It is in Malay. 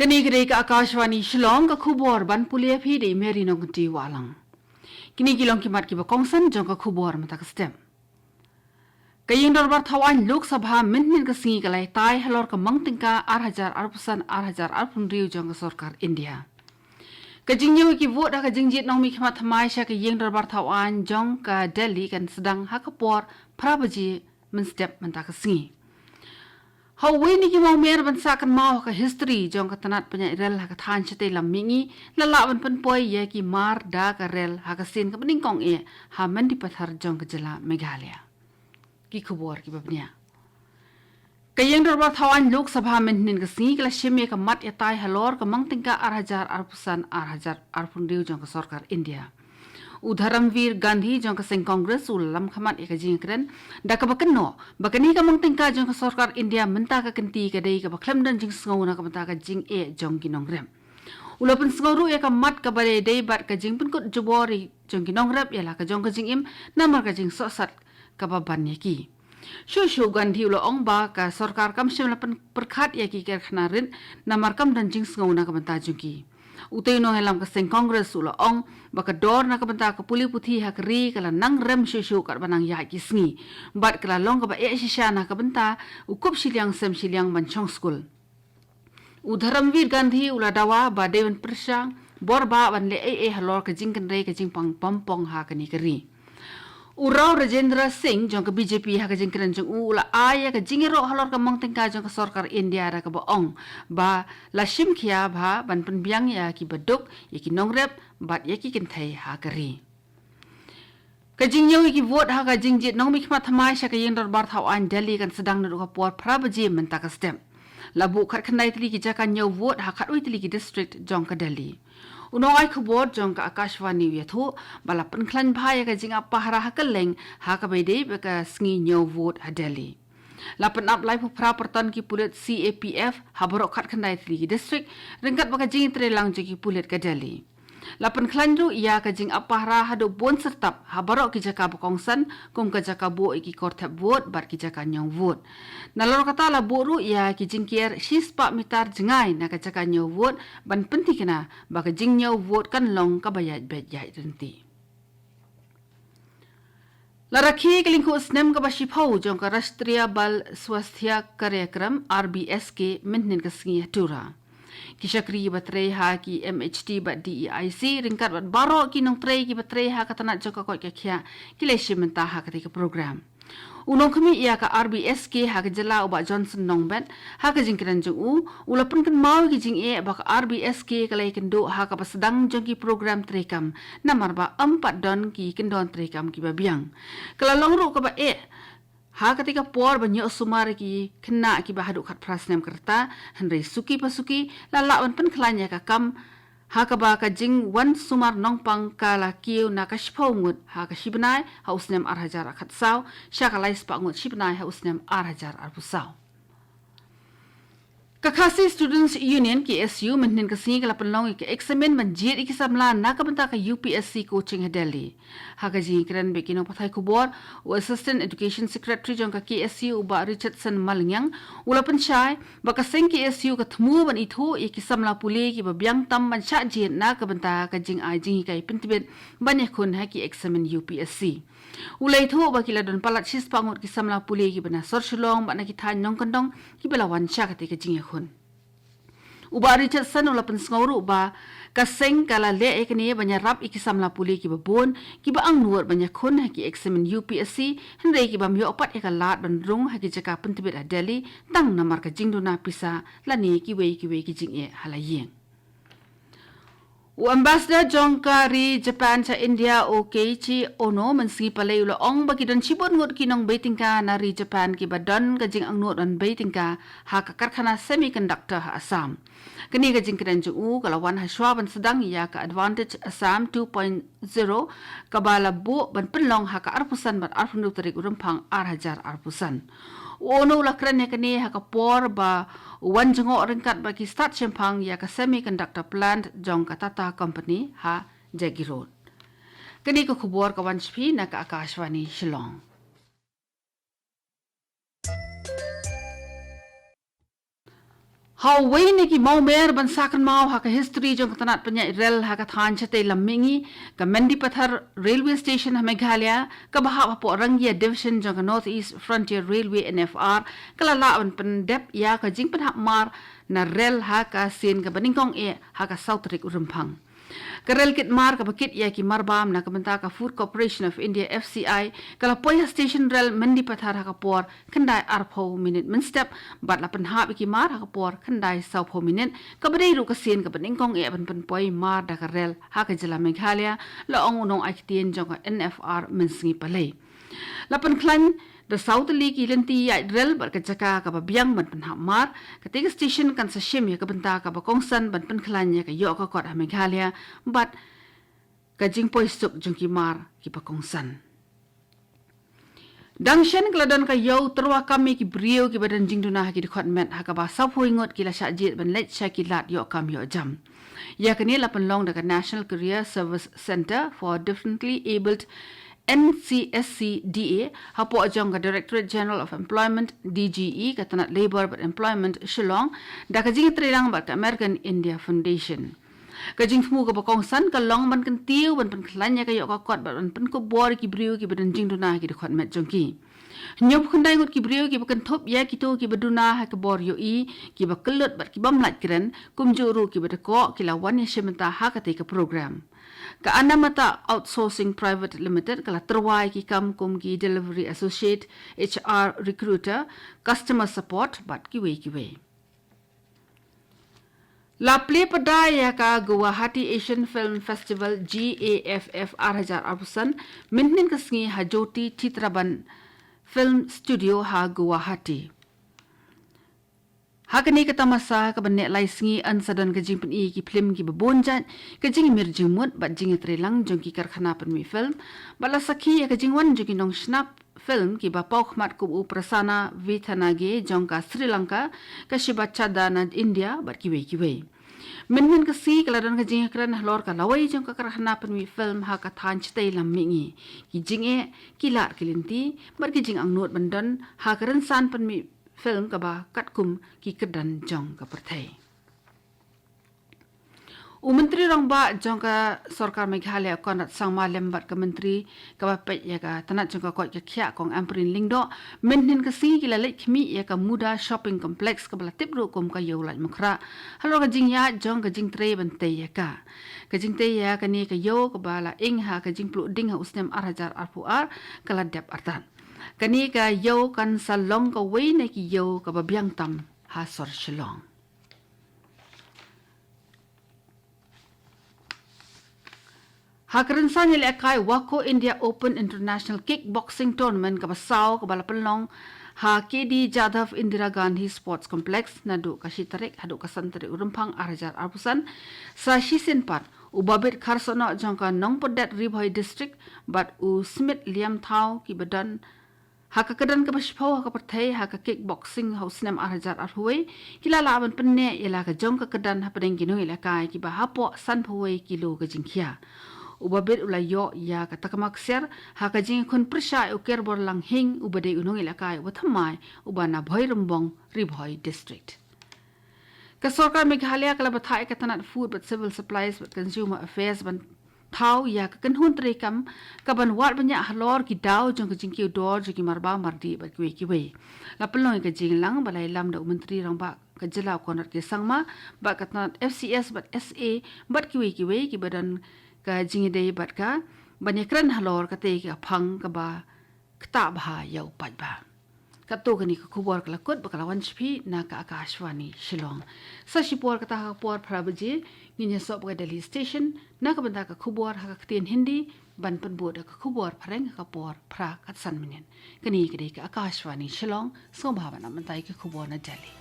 Kini kedai ke Akashvani Shillong ke kubur ban pulia phi di meri nongti walang. Kini kilong kimat kiba kongsan jong ke kubur mata kestem. Kaying dorbar tawan Lok Sabha mintin ke singi kalai tai halor ke mangtingka arpusan arpun riu jong ke sorkar India. Kajingnya ki vote dah kajingjit nong mi kimat thamai sya kaying dorbar tawan jong ke Delhi kan sedang hakapor prabaji menstep mata ke singi. Hawi ni ki mau mer ban sakan mau ka history jong ka tanat penya rel ha ka than chete lam mingi lala ban pen poi ye ki mar da ka rel ha ka sin ka bening kong e ha man di pathar jong ka jela Meghalaya ki khubor ki babnya kayeng dorba thawan Lok Sabha nin ka singi kala shime ka mat ya tai halor ka mangtingka arpusan arpun riu jong ka sarkar India Udharamveer Gandhi jong ka sing Congress ulam khamat eka jing kren da ka bakenno bakani ka mangtingka jong ka sarkar India menta ka kenti ka dei ka bakhlam dan jing sngo na ka menta ka jing e jong ki nongrem ulapun sngo ru ya ka mat ka bare dei bat ka jing pun kut jubori jong ki nongrep ya la ka jong ka jing im namar ka jing sosat ka baban ya ki Shushu Gandhi ulo ong ba ka sarkar kam shim la perkhat ya ki ker khnarin namar kam dan jing sngo na ka menta jong ki Utai no helam ka sing Congress ulo ong baka dor na kabanta ka puli puthi hakri kala nang rem shushu kat banang ya kisngi bat kala long ka ba e shisha na kabanta ukup shiliang ban chong school Udharamveer Gandhi ula dawa ba dewan persang borba ban le e halor ka jingkan rei ka jingpang pampong ha kani kari Urau Rajendra Singh jong ka BJP ha ka jingkan jong ula aya ka jingero halor ka mangtengka jong ka sarkar India ra ka baong ba lashim khia bha ban penbiang ya ki baduk ya ki nongrep bat ya ki kenthai ha kari ka jingyong ki vote ha ka jingjit nong mi khma thamai sha ka yeng dor bar thawan Delhi kan sedang na ka por prabaji menta ka stem labu khat khnai tli ki jaka nyo vote ha khat ui tli ki district jong ka Delhi Unong ay kubot jong ka Akashvani yathu bala penklan bhaya ka jinga pahara ha kaleng ha ka bede ka sngi nyo vote ha Delhi lapan up live pra perton ki pulit CAPF ha borok khat khandai thli district ringkat baka jing tre lang ki pulit ka Delhi lapan klanru ia ka jing apahra ha do bon sertap ha borok ki jaka bokongsan kum ka jaka bo ki korthap vote bar ki jaka nyong vote nalor kata la boru ia ki jingkier shispa mitar jingai na ka jaka nyo vote ban penti kena baka jing nyo vote kan long ka bayat bet yai renti Larakhi kelingku snem ka bashipau jong ka Rashtriya Bal Swasthya Karyakram RBSK minnin ka singi tura Kishakri batre ha ki MHT bat DEIC ringkat bat baro ki nong tre ki batre ha katanat jong ka kot ka khia ki le shimenta ha ka program Unong kami ia ka RBSK ha ka jela uba Johnson nong bet ha ka jingkran jong ulapun kan mau ki jing e ba ka RBSK ka lai kendo ha ka pasedang jong ki program trekam namar ba 4 don ki kendon trekam ki babiang kala longru ka ba e ha ketika por banyak sumar ki kena ki bahaduk khat prasnem kerta henry suki pasuki lalawan pen khlanya ka kam ha ka ba ka jing wan sumar nongpang kala kiu na ka shpau ngut ha ka shibnai ha usnem arhajar khat saw shakalai spa ngut shibnai ha usnem arhajar arpusaw Khasi Students Union ki SU mintin ka singi kala penlong ki examen manjit iki samla na ka benta ka UPSC coaching ha Delhi ha ka jing kran be kino pathai kubor u Assistant Education Secretary jong ka KSU ba Richardson Malingyang ula penchai ba ka sing KSU ka thmu ban ithu iki samla puli ki ba byang tam ban sha jit na ka benta ka jing ai jing kai pentibet ban ya khun ha ki examen UPSC ulai thu ba kila don palat sis pangut ki samla puli ki bana sor shillong ba na ki than nong kandong ki belawan sha ka te ka jing khun Uba Richardson ula pensngawru ba kaseng kala le ekni banya rap ikisamla puli ki babon ki ba ang nuwar banya khun ha ki examen UPSC henre ki ba myo pat ekalat ban rung ha ki jaka pentibet a Delhi tang namar ka jingduna pisa lani ki wei ki jing e halayeng Ambassador Jongkari Japan sa India o Keiichi Ono mensi palay ulo ong bagi don chibon ngot kinong baitingka na ri Japan ki badon gajing ang ngot on baitingka ha kakarkhana semiconductor ha Assam. Kani gajing kiran ju kalawan ha shwaban sedang ya ka Advantage Assam 2.0 kabala bu ban penlong ha ka arpusan ban arpundu tarik urumpang arhajar arpusan. Ono lakran ya kani ha ka por ba wan jengo ringkat bagi start chempang ya ka semiconductor plant jong ka Tata company ha Jagi Road. Kani ko khubor ka wan shpi na ka Akashvani Shillong. How way ni ki mau mer ban sakan mau ha ka history jong tanat panya rel ha ka than chate lamingi ka Mendi Pathar railway station ha Meghalaya ka baha po rangia division jong ka North East Frontier Railway NFR kala la ban pendep ya ka jing pan mar na rel ha ka sin ka baningkong ha ka South Rik Urumpang. Karel kit mar ka bakit ya ki marbam na kabanta ka Food Corporation of India FCI kala poya station rel Mendi Pathar ha ka por kandai arpo minute min step bat la penhab ki mar ha ka por kandai saupo minute ka badai ru ka sin ka baningkong ban poi mar da ka rel ha ka jela Meghalaya la ong unong aktien jong ka NFR min singi palai la pen klan the South League ilanti ya rel bar ka jaka ka babiang ban penhab mar ketiga station kan sa shim ya ka benta ka bakongsan ban pen klan ya ka yo ka kot ha Meghalaya bat ka jing poi suk jong ki mar ki bakongsan Dangshan keladon ka yo terwa kami ki brio ki badan jing duna ki dikot met ha ka ba sapu ingot ki la syajit ban let sya ki lat yo kam yo jam ya kini la penlong da National Career Service Center for Differently Abled NCSCDA hapo ajong ka Directorate General of Employment DGE ka tanat Labor but Employment Shillong da ka jing trilang ba ka American India Foundation ka jing smu ka bakongsan ka long ban kan tiu ban pen klanya ka yo ka kot ban pen ko bor ki brio ki badan jing duna ki khot met jongki nyop khandai ngot ki brio ki bakan thop ya ki to ki baduna ha ka bor yo i ki ba kelut bat ki bamlat kren kum juru ki badako ki lawan ya shementa ha ka te ka program ka anamata outsourcing private limited kala terwai ki kam kum ki delivery associate HR recruiter customer support bat ki we la play padaya ka Guwahati Asian Film Festival GAFF 2008 mintin kasngi hajoti Chitraban Film Studio ha Guwahati Hakani kata masa ka banek lai singi ansadan ka jing pen i ki film ki babonjat ka jing mir jingmut bat jing trelang jong ki karkhana pen mi film bala sakhi ya ka jing wan jong ki nong snap film ki ba pau khmat ku prasana vithanage jong ka Sri Lanka ka shibacha dana India bat ki we min ka si kala dan ka jing kran lor ka lawai jong ka karkhana pen mi film ha ka than chtai lam mingi ki jing e ki lar kilinti bar ki jing ang not bandan ha karan san pen mi film ka ba katkum ki kedan jong ka perthai Menteri rong ba jong ka Sarkar Meghalaya konat sang malem bat ka menteri ka ba pet ya ka tanat jong ka kot ka khya kong amprin lingdo menhin ka si kila lek khmi ya ka muda shopping complex ka bala tip ru kum ka yo laj mukra halo ka jing ya jong ka jing tre ban te ya ka jing te ya ka ni ka yo ka bala ing ha ka jing plu ding ha usnem arhajar arpuar kala dep artan kani ka yo kan salong ka wei na ki yo ka babyang tam ha sor Shillong Hakaran sanya lekai Wako India Open International Kickboxing Tournament ka basaw ka balapalong ha KD Jadhav Indira Gandhi Sports Complex nadu ka Shitarik hadu ka Santari Urumpang Arhajar Arpusan sa Shisinpat ubabit kharsono jongka Nongpodat Ribhoi District bat u Smith Liam Thau ki badan haka kedan ka bashpau haka perthai haka kickboxing haus nem Arhajar Arhuai kila laban penne ila ka jongka kedan ha pedeng kinu ila kai ki bahapo san phuai kilo ka jingkhia ubabit ulayo ya katakamak ser haka jing kun persya uker bor lang hing ubade unong ilakai wathamai ubana bhoi rumbong Ribhoi District ka Sarkar Meghalaya kala bathai ka tanat food but civil supplies but consumer affairs ban thau ya ka kanhun trekam ka ban wat banya halor ki daw jong ka jing ki dor ki marba mardi ba ki we la pelong ka jing lang balai lam da menteri rang ba ka jela konat ke sangma ba ka tanat FCS but SA bat ki we ki badan ka jingidei bat ka banyakran halor ka te ka phang ka ba kta bha yau pat ba ka to kani ka khubor ka lakot ba kalawan chpi na ka Akashvani Shillong sa shipor ka ta por phrabaji ninya sob ka Delhi station na ka banda ka khubor ha ka tin hindi ban pan boda ka khubor phareng ka por phra ka san minen kani kidei ka Akashvani Shillong so bhavana mantai ka khubor na Delhi